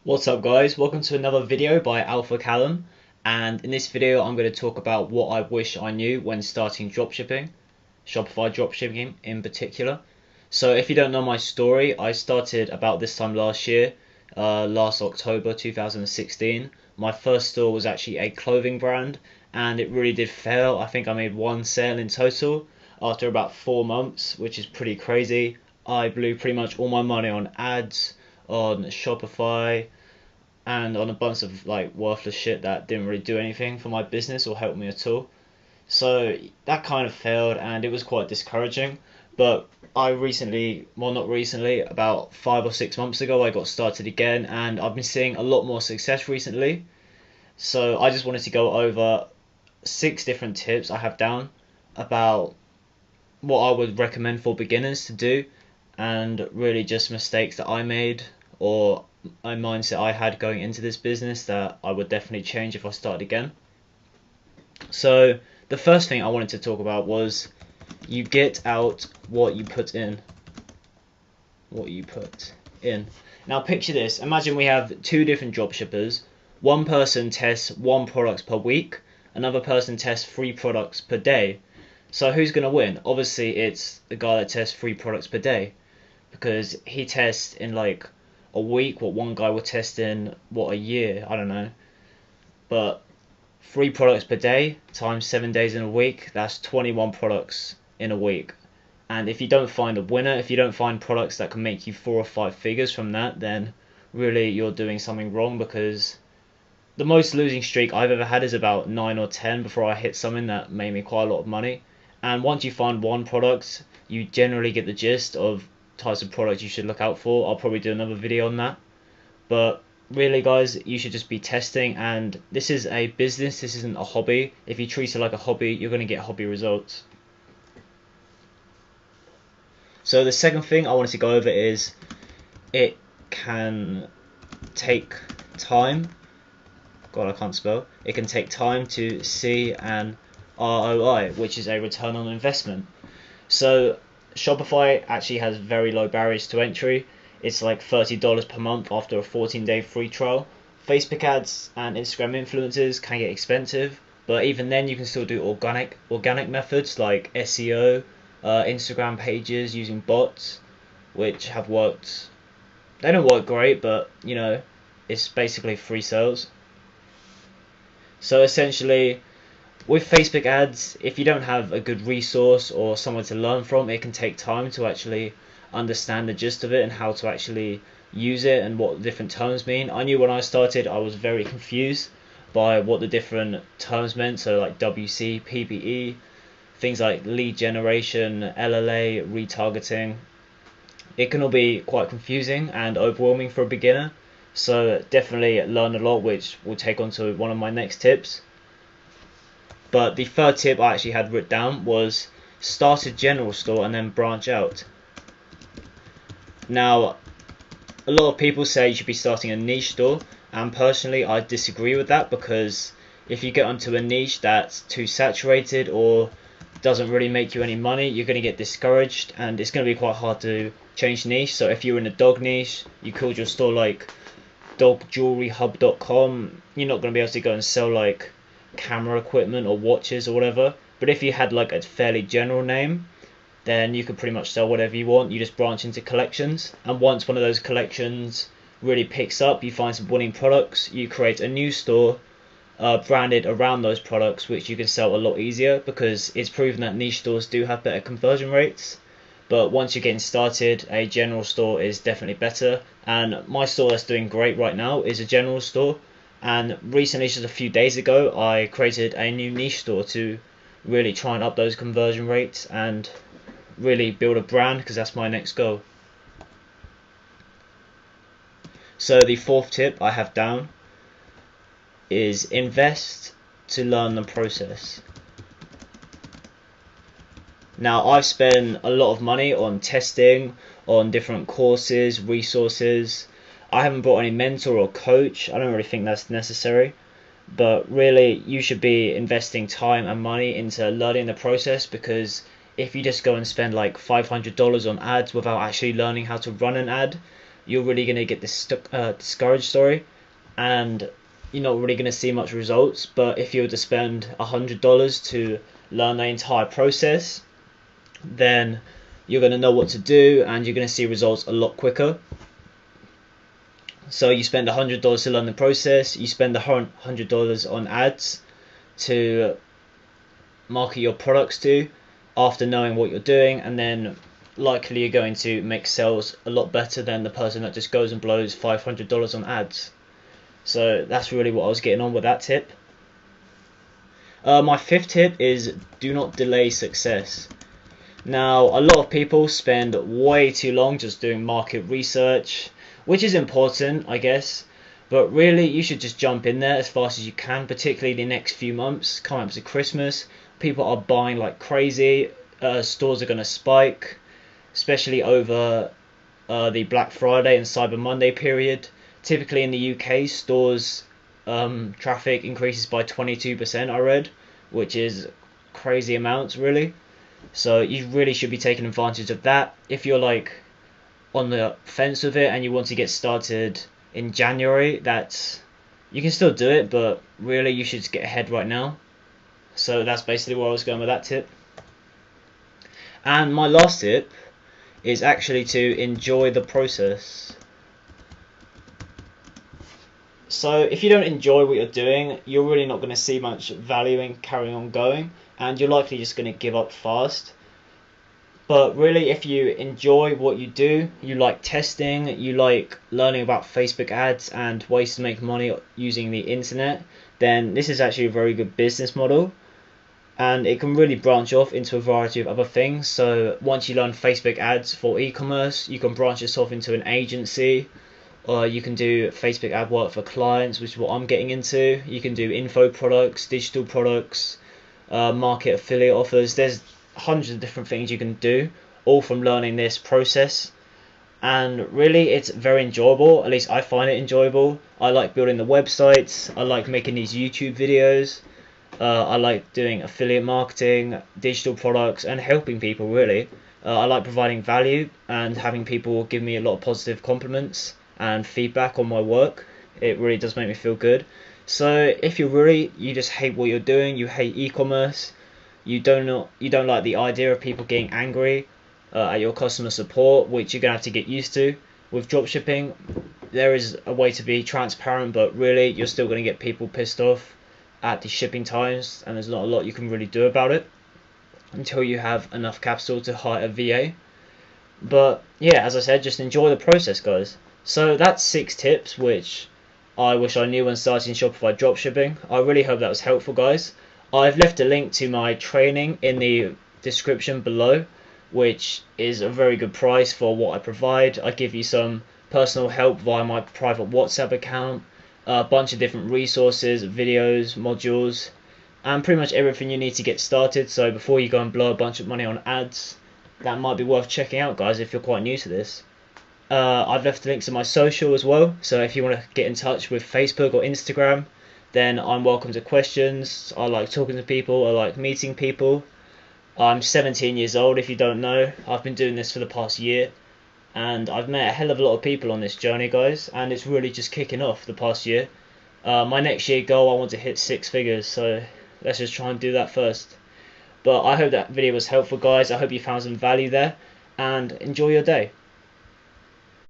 What's up guys, welcome to another video by Alpha Callum, and in this video I'm going to talk about what I wish I knew when starting dropshipping, Shopify dropshipping in particular. So if you don't know my story, I started about this time last year, last October 2016. My first store was actually a clothing brand and it really did fail. I think I made one sale in total after about 4 months, which is pretty crazy. I blew pretty much all my money on ads, on Shopify, and on a bunch of like worthless shit that didn't really do anything for my business or help me at all. So that kind of failed and it was quite discouraging. But I recently, well not recently, about 5 or 6 months ago I got started again and I've been seeing a lot more success recently. So I just wanted to go over 6 different tips I have down about what I would recommend for beginners to do, and really just mistakes that I made or a mindset I had going into this business that I would definitely change if I started again. So the first thing I wanted to talk about was you get out what you put in. What you put in. Now picture this. Imagine we have 2 different dropshippers. One person tests 1 product per week. Another person tests 3 products per day. So who's going to win? Obviously it's the guy that tests 3 products per day, because he tests in like a week what one guy would test in a year, I don't know. But 3 products per day times 7 days in a week, that's 21 products in a week. And if you don't find a winner, if you don't find products that can make you 4 or 5 figures from that, then really you're doing something wrong, because the most losing streak I've ever had is about 9 or 10 before I hit something that made me quite a lot of money. And once you find one product, you generally get the gist of types of products you should look out for. I'll probably do another video on that. But really guys, you should just be testing, and this is a business, this isn't a hobby. If you treat it like a hobby, you're going to get hobby results. So the second thing I wanted to go over is it can take time. God, I can't spell. It can take time to see an ROI, which is a return on investment. So Shopify actually has very low barriers to entry. It's like $30 per month after a 14-day free trial. Facebook ads and Instagram influencers can get expensive, but even then you can still do organic methods like SEO, Instagram pages using bots, which have worked. They don't work great, but you know, it's basically free sales. So essentially, with Facebook ads, if you don't have a good resource or someone to learn from, it can take time to actually understand the gist of it and how to actually use it and what different terms mean. I knew when I started I was very confused by what the different terms meant, so like WC, PPE, things like lead generation, LLA, retargeting. It can all be quite confusing and overwhelming for a beginner, so definitely learn a lot, which we'll take on to one of my next tips. But the third tip I actually had written down was start a general store and then branch out. Now, a lot of people say you should be starting a niche store, and personally I disagree with that, because if you get onto a niche that's too saturated or doesn't really make you any money, you're going to get discouraged and it's going to be quite hard to change niche. So if you're in a dog niche, you called your store like dogjewelryhub.com, you're not going to be able to go and sell like camera equipment or watches or whatever. But if you had like a fairly general name, then you could pretty much sell whatever you want. You just branch into collections, and once one of those collections really picks up, you find some winning products, you create a new store branded around those products, which you can sell a lot easier, because it's proven that niche stores do have better conversion rates. But once you're getting started, a general store is definitely better, and my store that's doing great right now is a general store. And recently, just a few days ago, I created a new niche store to really try and up those conversion rates and really build a brand, because that's my next goal. So the fourth tip I have down is invest to learn the process. Now, I've spent a lot of money on testing, on different courses, resources. I haven't bought any mentor or coach. I don't really think that's necessary. But really, you should be investing time and money into learning the process, because if you just go and spend like $500 on ads without actually learning how to run an ad, you're really going to get discouraged, and you're not really going to see much results. But if you were to spend $100 to learn the entire process, then you're going to know what to do and you're going to see results a lot quicker. So you spend $100 to learn the process, you spend $100 on ads to market your products to after knowing what you're doing, and then likely you're going to make sales a lot better than the person that just goes and blows $500 on ads. So that's really what I was getting on with that tip. My fifth tip is do not delay success. Now, a lot of people spend way too long just doing market research, which is important, I guess, but really you should just jump in there as fast as you can, particularly the next few months coming up to Christmas. People are buying like crazy. Stores are going to spike, especially over the Black Friday and Cyber Monday period. Typically in the UK, stores traffic increases by 22%, I read, which is crazy amounts really. So you really should be taking advantage of that. If you're like on the fence with it and you want to get started in January, you can still do it, but really you should get ahead right now. So that's basically where I was going with that tip. And my last tip is actually to enjoy the process. So if you don't enjoy what you're doing, you're really not going to see much value in carrying on going, and you're likely just going to give up fast. But really, if you enjoy what you do, you like testing, you like learning about Facebook ads and ways to make money using the internet, then this is actually a very good business model. And it can really branch off into a variety of other things. So once you learn Facebook ads for e-commerce, you can branch yourself into an agency, or you can do Facebook ad work for clients, which is what I'm getting into. You can do info products, digital products, market affiliate offers. There's hundreds of different things you can do, all from learning this process. And really it's very enjoyable. At least I find it enjoyable. I like building the websites, I like making these YouTube videos, I like doing affiliate marketing, digital products, and helping people really. I like providing value and having people give me a lot of positive compliments and feedback on my work. It really does make me feel good. So if you just hate what you're doing, you hate e-commerce, you don't like the idea of people getting angry at your customer support, which you're gonna have to get used to with dropshipping. There is a way to be transparent, but really you're still gonna get people pissed off at the shipping times, and there's not a lot you can really do about it until you have enough capital to hire a VA. But yeah, as I said, just enjoy the process, guys. So that's 6 tips which I wish I knew when starting Shopify dropshipping. I really hope that was helpful, guys. I've left a link to my training in the description below, which is a very good price for what I provide. I give you some personal help via my private WhatsApp account, a bunch of different resources, videos, modules, and pretty much everything you need to get started. So before you go and blow a bunch of money on ads, that might be worth checking out, guys, if you're quite new to this. I've left links to my social as well, so if you want to get in touch with Facebook or Instagram, then I'm welcome to questions. I like talking to people, I like meeting people. I'm 17 years old, if you don't know. I've been doing this for the past year, and I've met a hell of a lot of people on this journey, guys, and it's really just kicking off the past year. My next year goal, I want to hit 6 figures, so let's just try and do that first. But I hope that video was helpful, guys. I hope you found some value there, and enjoy your day.